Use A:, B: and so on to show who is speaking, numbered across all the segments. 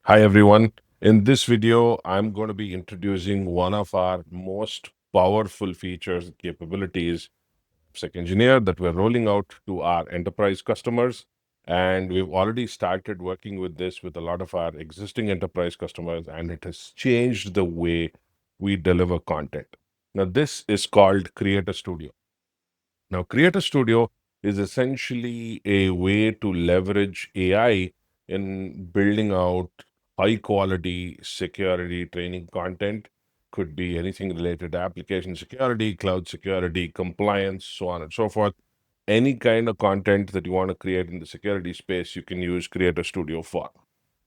A: Hi, everyone. In this video, I'm going to be introducing one of our most powerful features and capabilities, AppSecEngineer, that we're rolling out to our enterprise customers. And we've already started working with this with a lot of our existing enterprise customers, and it has changed the way we deliver content. Now, this is called Creator Studio. Now, Creator Studio is essentially a way to leverage AI in building out high quality security training content. Could be anything related to application security, cloud security, compliance, so on and so forth. Any kind of content that you want to create in the security space, you can use Creator Studio for.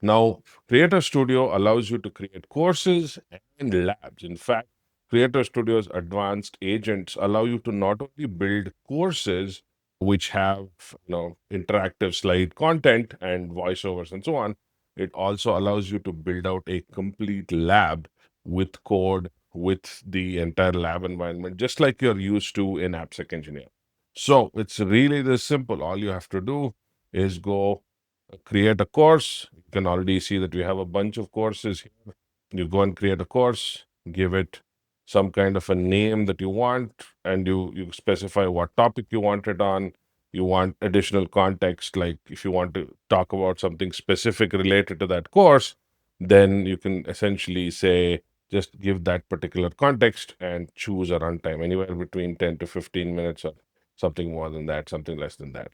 A: Now, Creator Studio allows you to create courses and labs. In fact, Creator Studio's advanced agents allow you to not only build courses which have interactive slide content and voiceovers and so on. It also allows you to build out a complete lab with code, with the entire lab environment, just like you're used to in AppSec Engineer. So it's really this simple. All you have to do is go create a course. You can already see that we have a bunch of courses here. You go and create a course, give it some kind of a name that you want, and you specify what topic you want it on. You want additional context, like if you want to talk about something specific related to that course, then you can essentially say, just give that particular context and choose a runtime anywhere between 10 to 15 minutes or something more than that, something less than that.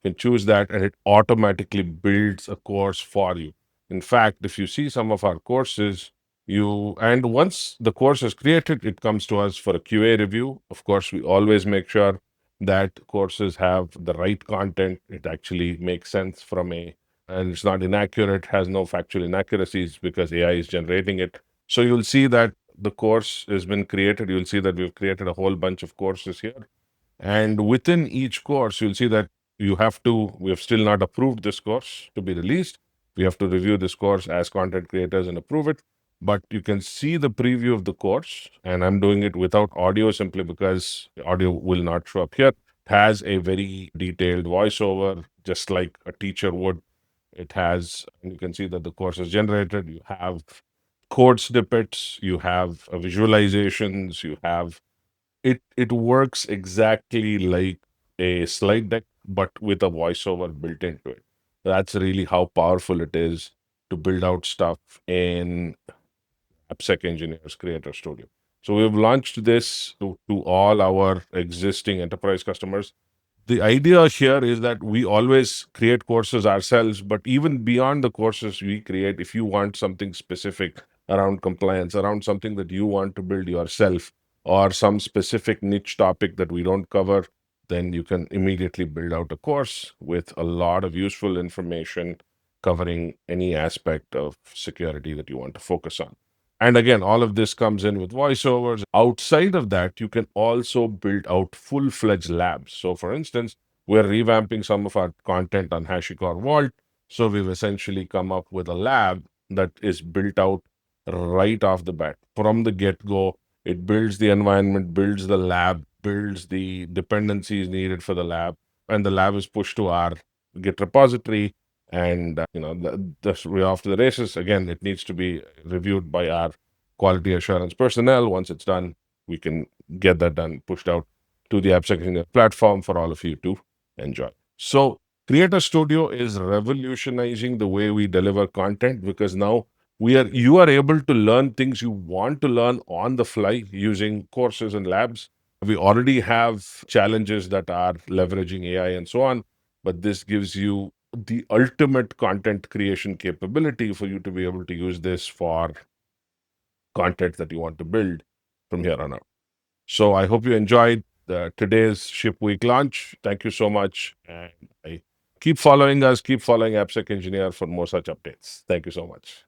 A: You can choose that and it automatically builds a course for you. In fact, if you see some of our courses, and once the course is created, it comes to us for a QA review. Of course, we always make sure that courses have the right content. It actually makes sense and it's not inaccurate, has no factual inaccuracies because AI is generating it. So you'll see that the course has been created. You'll see that we've created a whole bunch of courses here. And within each course, you'll see that we have still not approved this course to be released. We have to review this course as content creators and approve it. But you can see the preview of the course, and I'm doing it without audio simply because the audio will not show up here. It has a very detailed voiceover, just like a teacher would. It has, and you can see that the course is generated. You have code snippets, you have visualizations, you have it works exactly like a slide deck, but with a voiceover built into it. That's really how powerful it is to build out stuff in AppSec Engineers Creator Studio. So we've launched this to all our existing enterprise customers. The idea here is that we always create courses ourselves, but even beyond the courses we create, if you want something specific around compliance, around something that you want to build yourself, or some specific niche topic that we don't cover, then you can immediately build out a course with a lot of useful information covering any aspect of security that you want to focus on. And again, all of this comes in with voiceovers. Outside of that, you can also build out full fledged labs. So, for instance, we're revamping some of our content on HashiCorp Vault. So, we've essentially come up with a lab that is built out right off the bat. From the get go, it builds the environment, builds the lab, builds the dependencies needed for the lab, and the lab is pushed to our Git repository. And we're off to the races. Again, it needs to be reviewed by our quality assurance personnel. Once it's done, we can get that done, pushed out to the AppSecEngineer platform for all of you to enjoy. So, Creator Studio is revolutionizing the way we deliver content because now you are able to learn things you want to learn on the fly using courses and labs. We already have challenges that are leveraging AI and so on, but this gives you the ultimate content creation capability for you to be able to use this for content that you want to build from here on out. So I hope you enjoyed today's Ship Week launch. Thank you so much. And keep following us, keep following AppSec Engineer for more such updates. Thank you so much.